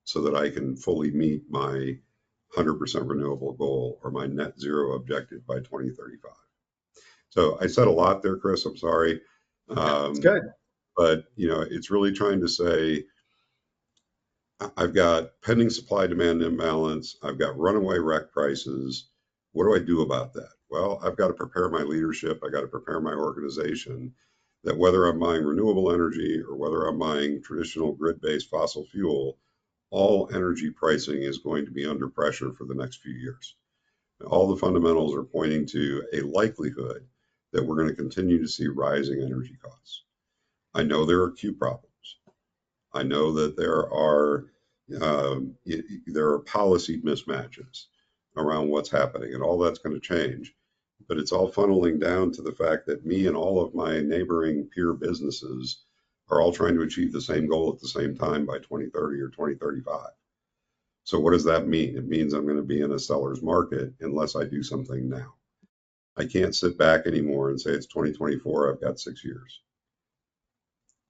so that I can fully meet my 100% renewable goal or my net zero objective by 2035? So I said a lot there, Chris. I'm sorry. It's good. But, it's really trying to say, I've got pending supply demand imbalance. I've got runaway wreck prices. What do I do about that? Well, I've got to prepare my leadership. I got to prepare my organization that whether I'm buying renewable energy or whether I'm buying traditional grid-based fossil fuel, all energy pricing is going to be under pressure for the next few years. All the fundamentals are pointing to a likelihood that we're going to continue to see rising energy costs. I know there are acute problems. I know that there are policy mismatches around what's happening, and all that's going to change. But it's all funneling down to the fact that me and all of my neighboring peer businesses are all trying to achieve the same goal at the same time by 2030 or 2035. So what does that mean? It means I'm going to be in a seller's market unless I do something now. I can't sit back anymore and say it's 2024, I've got 6 years.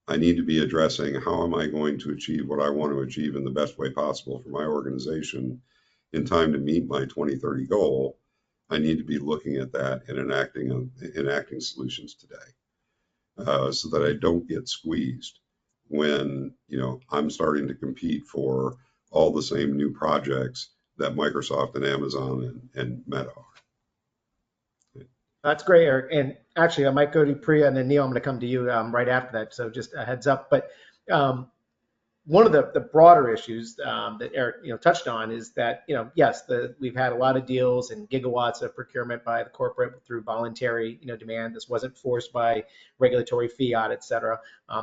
I need to be addressing how am I going to achieve what I want to achieve in the best way possible for my organization in time to meet my 2030 goal. I need to be looking at that and enacting solutions today so that I don't get squeezed when I'm starting to compete for all the same new projects that Microsoft and Amazon and Meta are. That's great, Eric. And actually, I might go to Priya and then Neil, I'm going to come to you right after that. So just a heads up. But one of the broader issues that Eric touched on is that yes, we've had a lot of deals and gigawatts of procurement by the corporate through voluntary demand. This wasn't forced by regulatory fiat, et cetera.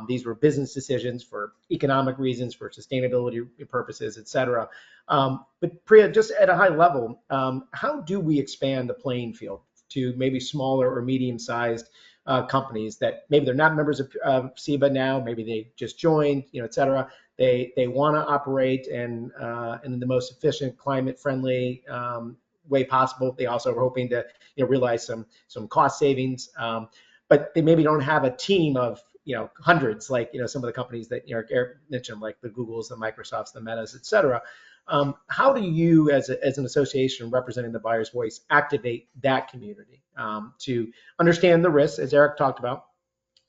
These were business decisions for economic reasons, for sustainability purposes, et cetera. But Priya, just at a high level, how do we expand the playing field to maybe smaller or medium-sized companies that maybe they're not members of SEBA now, maybe they just joined, et cetera. They want to operate in the most efficient, climate-friendly way possible. They also are hoping to realize some cost savings, but they maybe don't have a team of hundreds like some of the companies that Eric mentioned, like the Googles, the Microsofts, the Metas, et cetera. How do you, as an association representing the buyer's voice, activate that community to understand the risks, as Eric talked about?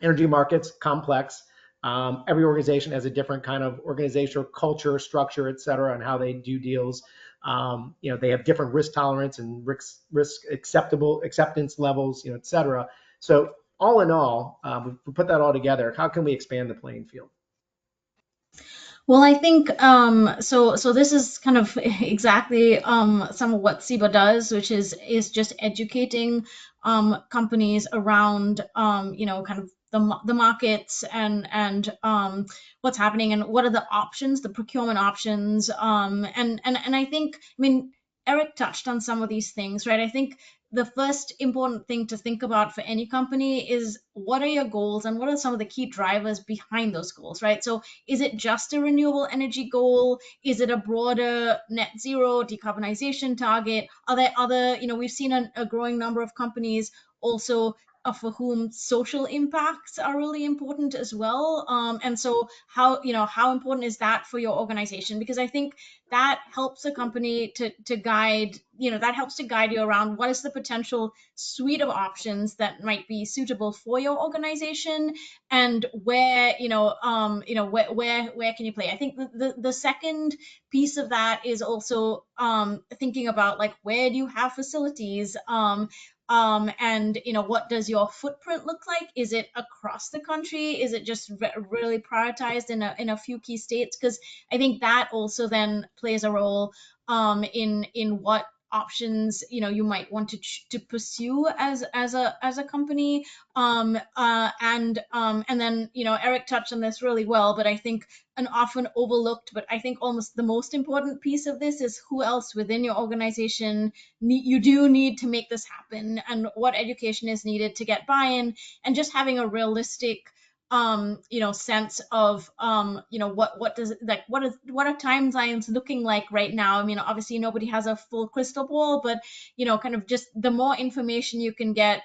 Energy markets, complex. Every organization has a different kind of organizational culture, structure, et cetera, and how they do deals. They have different risk tolerance and risk acceptance levels, et cetera. So all in all, we put that all together. How can we expand the playing field? Well, I think so this is kind of exactly some of what SEBA does, which is just educating companies around kind of the markets and what's happening and what are the options, the procurement options. And I think, I mean, Eric touched on some of these things, right? I think the first important thing to think about for any company is what are your goals and what are some of the key drivers behind those goals, right? So is it just a renewable energy goal? Is it a broader net zero decarbonization target? Are there other, we've seen a growing number of companies also for whom social impacts are really important as well. And so how important is that for your organization? Because I think that helps a company to guide, that helps to guide you around what is the potential suite of options that might be suitable for your organization and where, where can you play? I think the second piece of that is also thinking about like where do you have facilities? And what does your footprint look like? Is it across the country? Is it just really prioritized in a few key states? Because I think that also then plays a role in what options you might want to pursue as a company. And then Eric touched on this really well, but I think an often overlooked, but I think almost the most important piece of this is who else within your organization you do need to make this happen, and what education is needed to get buy-in, and just having a realistic sense of what does like what are timelines looking like right now. I mean, obviously nobody has a full crystal ball, but kind of just the more information you can get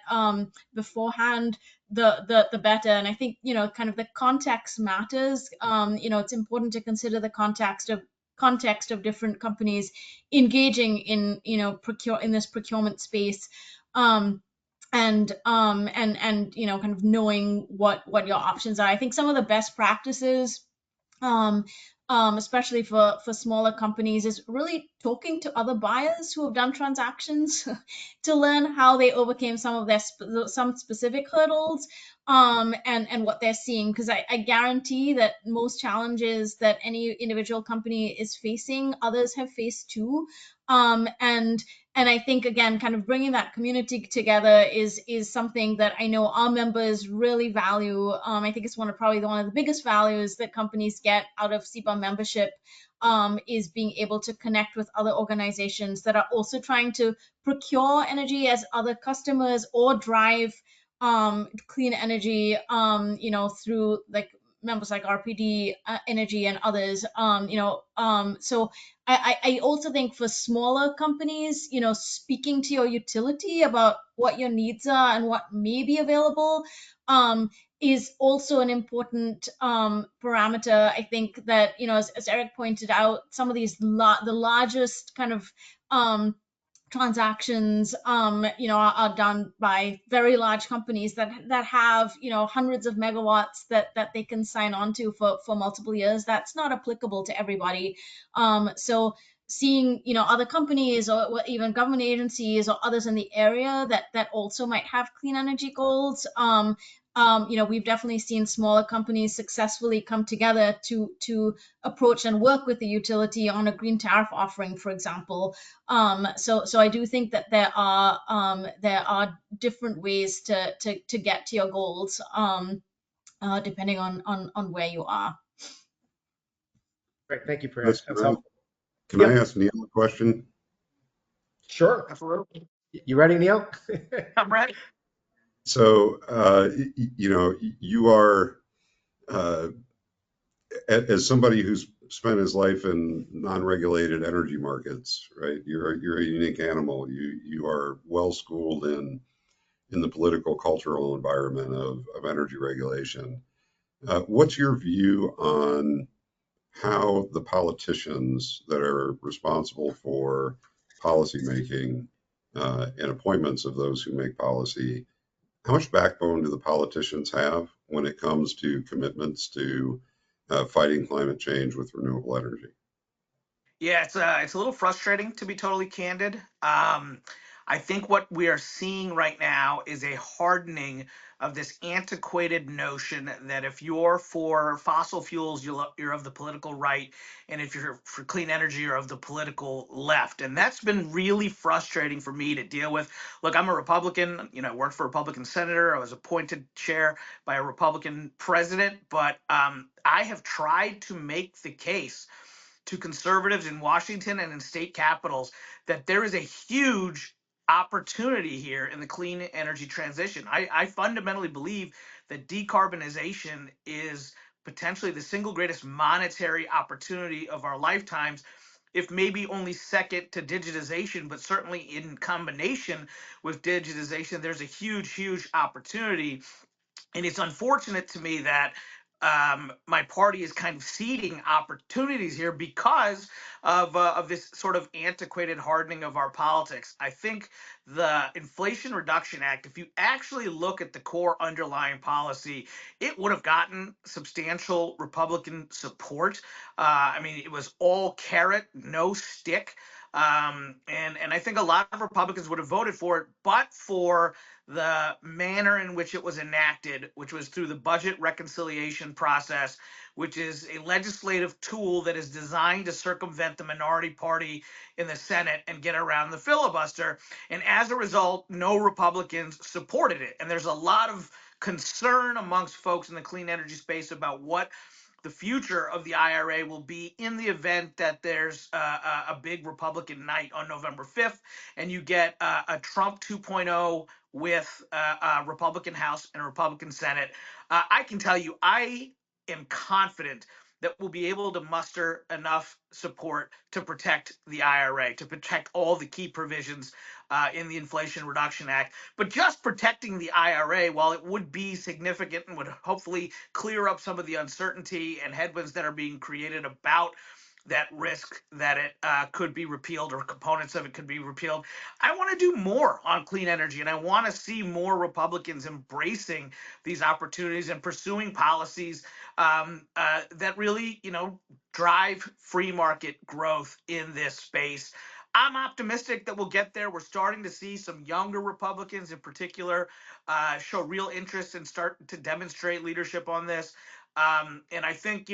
beforehand, the better. And I think kind of the context matters. It's important to consider the context of different companies engaging in in this procurement space. And kind of knowing what your options are. I think some of the best practices, um, especially for smaller companies, is really talking to other buyers who have done transactions to learn how they overcame some of their some specific hurdles, and what they're seeing. Because I guarantee that most challenges that any individual company is facing, others have faced too. And I think, again, kind of bringing that community together is something that I know our members really value. I think it's probably one of the biggest values that companies get out of SEBA membership, is being able to connect with other organizations that are also trying to procure energy as other customers or drive clean energy, through like members like RPD Energy and others. So I also think for smaller companies, speaking to your utility about what your needs are and what may be available is also an important parameter. I think that, as Eric pointed out, some of these the largest kind of transactions are done by very large companies that have hundreds of megawatts that they can sign on to for multiple years. That's not applicable to everybody. So seeing other companies or even government agencies or others in the area that also might have clean energy goals, we've definitely seen smaller companies successfully come together to approach and work with the utility on a green tariff offering, for example. So I do think that there are different ways to get to your goals, depending on where you are. Great, thank you, Priya. That's helpful. Can I ask Neil a question? Sure. Absolutely. You ready, Neil? I'm ready. So, you know, you are, uh, as somebody who's spent his life in non-regulated energy markets, right? You're a unique animal. You are well schooled in the political cultural environment of energy regulation. What's your view on how the politicians that are responsible for policymaking and appointments of those who make policy, how much backbone do the politicians have when it comes to commitments to fighting climate change with renewable energy? Yeah, it's a little frustrating to be totally candid. I think what we are seeing right now is a hardening of this antiquated notion that if you're for fossil fuels, you're of the political right, and if you're for clean energy, you're of the political left. And that's been really frustrating for me to deal with. Look, I'm a Republican. You know, I worked for a Republican senator. I was appointed chair by a Republican president, but I have tried to make the case to conservatives in Washington and in state capitals that there is a huge opportunity here in the clean energy transition. I fundamentally believe that decarbonization is potentially the single greatest monetary opportunity of our lifetimes, if maybe only second to digitization, but certainly in combination with digitization, there's a huge opportunity. And it's unfortunate to me that my party is kind of ceding opportunities here because of this sort of antiquated hardening of our politics. I think the Inflation Reduction Act, if you actually look at the core underlying policy, it would have gotten substantial Republican support. I mean, it was all carrot, no stick. And I think a lot of Republicans would have voted for it, but for the manner in which it was enacted, which was through the budget reconciliation process, which is a legislative tool that is designed to circumvent the minority party in the Senate and get around the filibuster. And as a result, no Republicans supported it. And there's a lot of concern amongst folks in the clean energy space about what the future of the IRA will be in the event that there's a big Republican night on November 5th and you get a Trump 2.0 with a Republican House and a Republican Senate. I can tell you, I am confident that we'll be able to muster enough support to protect the IRA, to protect all the key provisions in the Inflation Reduction Act. But just protecting the IRA, while it would be significant and would hopefully clear up some of the uncertainty and headwinds that are being created about that risk that it could be repealed or components of it could be repealed. I want to do more on clean energy, and I want to see more Republicans embracing these opportunities and pursuing policies that really, drive free market growth in this space. I'm optimistic that we'll get there. We're starting to see some younger Republicans in particular show real interest and start to demonstrate leadership on this. And I think,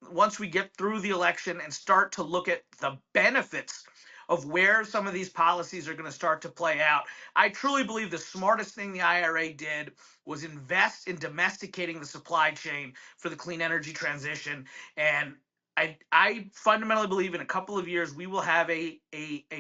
once we get through the election and start to look at the benefits of where some of these policies are going to start to play out, I truly believe the smartest thing the IRA did was invest in domesticating the supply chain for the clean energy transition. And I fundamentally believe in a couple of years we will have a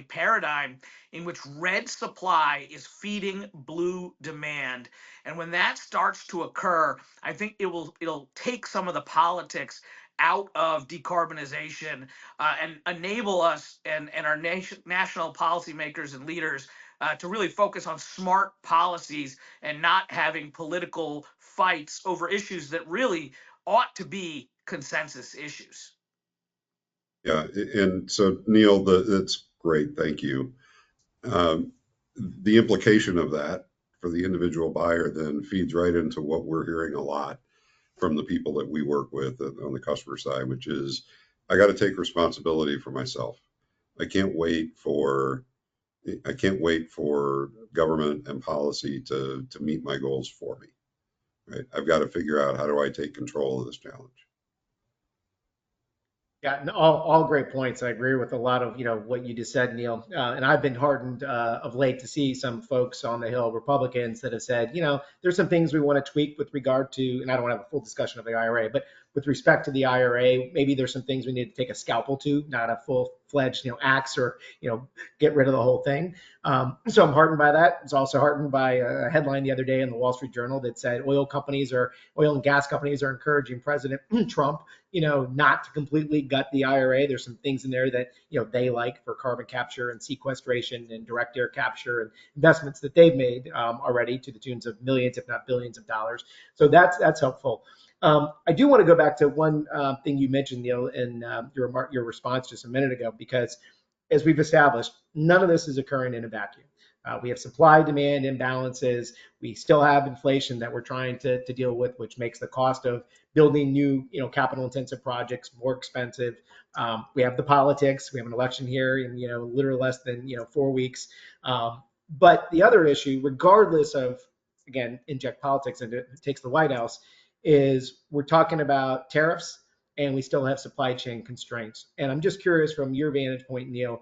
paradigm in which red supply is feeding blue demand. And when that starts to occur, I think it'll take some of the politics out of decarbonization and enable us and our national policymakers and leaders to really focus on smart policies and not having political fights over issues that really ought to be consensus issues. Yeah, and so Neil, that's great. Thank you. Um, the implication of that for the individual buyer then feeds right into what we're hearing a lot from the people that we work with on the customer side, which is I got to take responsibility for myself. I can't wait for I can't wait for government and policy to meet my goals for me. Right? I've got to figure out how do I take control of this challenge. Yeah, and all great points. I agree with a lot of what you just said, Neil. And I've been heartened of late to see some folks on the Hill, Republicans, that have said, there's some things we want to tweak with regard to, and I don't have a full discussion of the IRA, but with respect to the IRA, maybe there's some things we need to take a scalpel to, not a full-fledged, axe or, get rid of the whole thing. So I'm heartened by that. It's also heartened by a headline the other day in the Wall Street Journal that said oil and gas companies are encouraging President Trump, not to completely gut the IRA. There's some things in there that, they like for carbon capture and sequestration and direct air capture and investments that they've made already to the tunes of millions, if not billions of dollars. So that's helpful. I do want to go back to one thing you mentioned, Neil, in your response just a minute ago, because as we've established, none of this is occurring in a vacuum. We have supply-demand imbalances. We still have inflation that we're trying to deal with, which makes the cost of building new, capital-intensive projects more expensive. We have the politics. We have an election here in, literally less than, 4 weeks. But the other issue, regardless of, again, inject politics into it takes the White House, is we're talking about tariffs and we still have supply chain constraints. And I'm just curious from your vantage point, Neil,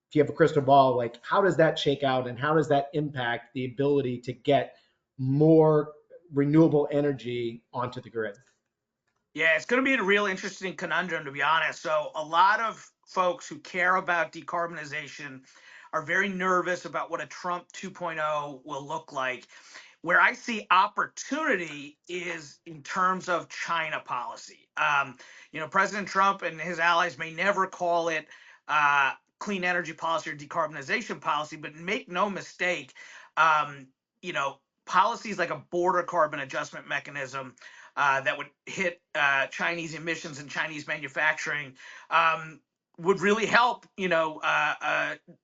if you have a crystal ball, like how does that shake out and how does that impact the ability to get more renewable energy onto the grid? Yeah, it's going to be a real interesting conundrum, to be honest. So a lot of folks who care about decarbonization are very nervous about what a Trump 2.0 will look like. Where I see opportunity is in terms of China policy. President Trump and his allies may never call it clean energy policy or decarbonization policy, but make no mistake, um, policies like a border carbon adjustment mechanism that would hit Chinese emissions and Chinese manufacturing would really help,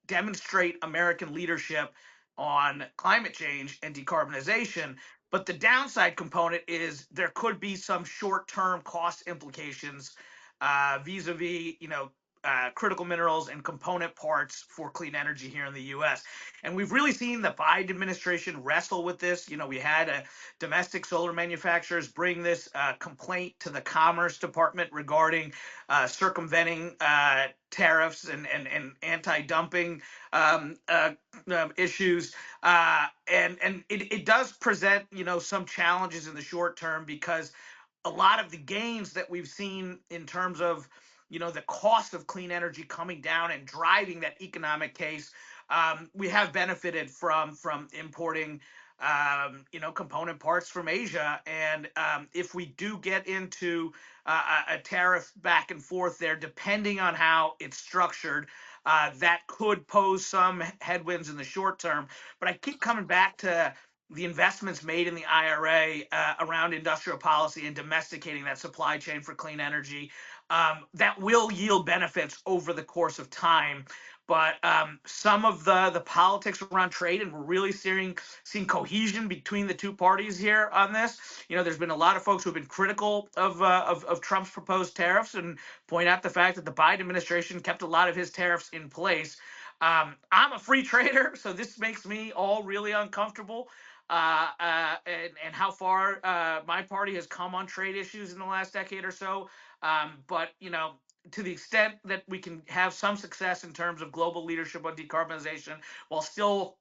demonstrate American leadership on climate change and decarbonization. But the downside component is there could be some short-term cost implications vis-a-vis, critical minerals and component parts for clean energy here in the U.S. And we've really seen the Biden administration wrestle with this. We had domestic solar manufacturers bring this complaint to the Commerce Department regarding circumventing tariffs and anti-dumping issues. And it does present, some challenges in the short term because a lot of the gains that we've seen in terms of the cost of clean energy coming down and driving that economic case, we have benefited from importing component parts from Asia. And if we do get into a tariff back and forth there, depending on how it's structured, that could pose some headwinds in the short term. But I keep coming back to the investments made in the IRA around industrial policy and domesticating that supply chain for clean energy that will yield benefits over the course of time. But some of the politics around trade, and we're really seeing cohesion between the two parties here on this. There's been a lot of folks who have been critical of Trump's proposed tariffs and point out the fact that the Biden administration kept a lot of his tariffs in place. I'm a free trader, so this makes me all really uncomfortable. And how far my party has come on trade issues in the last decade or so. But to the extent that we can have some success in terms of global leadership on decarbonization while still,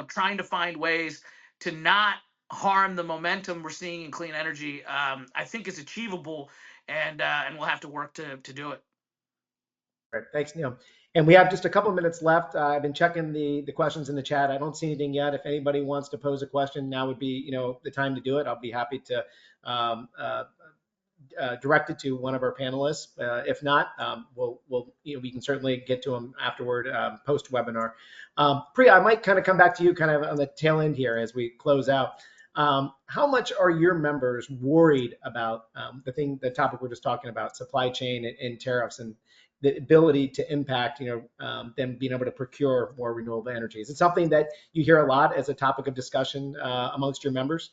trying to find ways to not harm the momentum we're seeing in clean energy, I think is achievable, and we'll have to work to do it. Right. Thanks, Neil. And we have just a couple minutes left. I've been checking the questions in the chat. I don't see anything yet. If anybody wants to pose a question, now would be the time to do it. I'll be happy to direct it to one of our panelists. If not, we can certainly get to them afterward, post webinar. Priya, I might kind of come back to you kind of on the tail end here as we close out. How much are your members worried about the topic we're just talking about, supply chain and tariffs, and the ability to impact, them being able to procure more renewable energy? Is it something that you hear a lot as a topic of discussion amongst your members?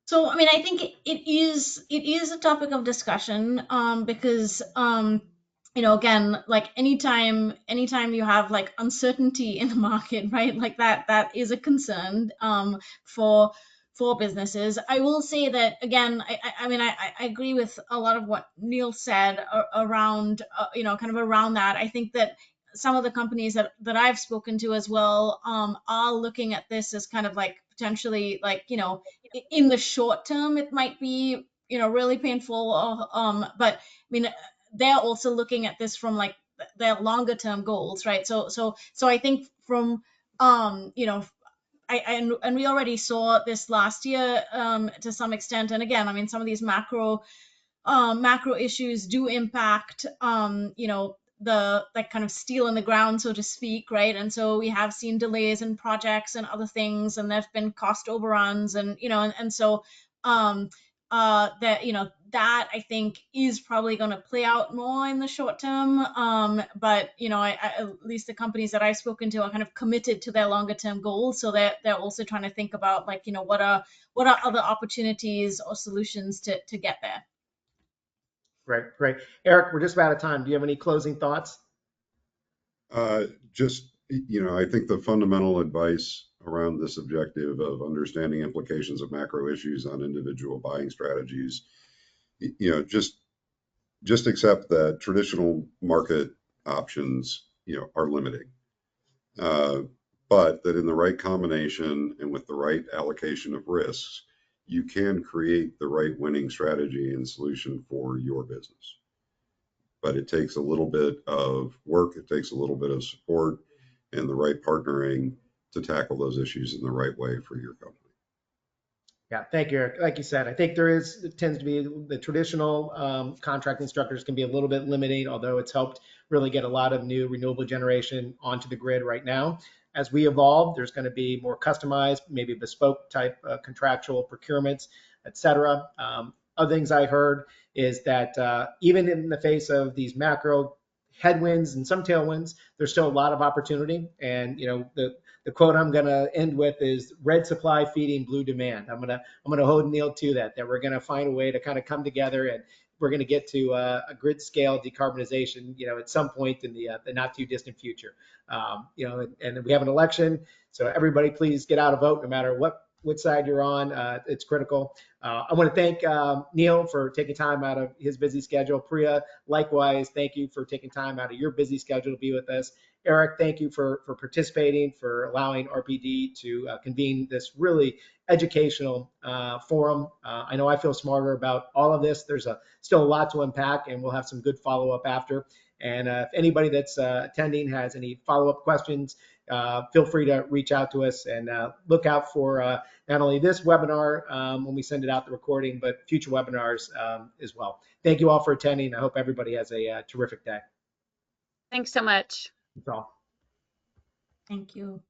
So, I mean, I think it is a topic of discussion because again, like anytime you have like uncertainty in the market, right? Like that is a concern for businesses. I will say that again, I mean, I agree with a lot of what Neil said around kind of around that. I think that some of the companies that I've spoken to as well are looking at this as kind of like potentially like in the short term it might be really painful. But I mean, they're also looking at this from like their longer term goals, right? So I think from and we already saw this last year to some extent. And again, I mean, some of these macro issues do impact the like kind of steel in the ground, so to speak, right? And so we have seen delays in projects and other things, and there've been cost overruns, and so that that I think is probably going to play out more in the short term. But at least the companies that I've spoken to are kind of committed to their longer term goals, so they're also trying to think about like what are other opportunities or solutions to get there. Great, great. Eric, we're just about out of time. Do you have any closing thoughts? Just, I think the fundamental advice around this objective of understanding implications of macro issues on individual buying strategies, just accept that traditional market options, are limiting. But that in the right combination and with the right allocation of risks, you can create the right winning strategy and solution for your business. But it takes a little bit of work, it takes a little bit of support and the right partnering to tackle those issues in the right way for your company. Yeah, thank you, Eric. Like you said, I think it tends to be the traditional contracting structures can be a little bit limiting, although it's helped really get a lot of new renewable generation onto the grid right now. As we evolve, there's going to be more customized, maybe bespoke type contractual procurements, et cetera. Other things I heard is that even in the face of these macro headwinds and some tailwinds, there's still a lot of opportunity. And the quote I'm going to end with is red supply feeding blue demand. I'm going to hold Neil to that we're going to find a way to kind of come together, and we're going to get to a grid scale decarbonization, at some point in the not too distant future. And we have an election, so everybody please get out a vote, no matter which side you're on. It's critical. I want to thank Neil for taking time out of his busy schedule. Priya, likewise, thank you for taking time out of your busy schedule to be with us. Eric, thank you for participating, for allowing RPD to convene this really educational forum. I know I feel smarter about all of this. There's still a lot to unpack, and we'll have some good follow-up after. And if anybody that's attending has any follow-up questions, feel free to reach out to us, and look out for not only this webinar when we send it out, the recording, but future webinars as well. Thank you all for attending. I hope everybody has a terrific day. Thanks so much. That's all. Thank you.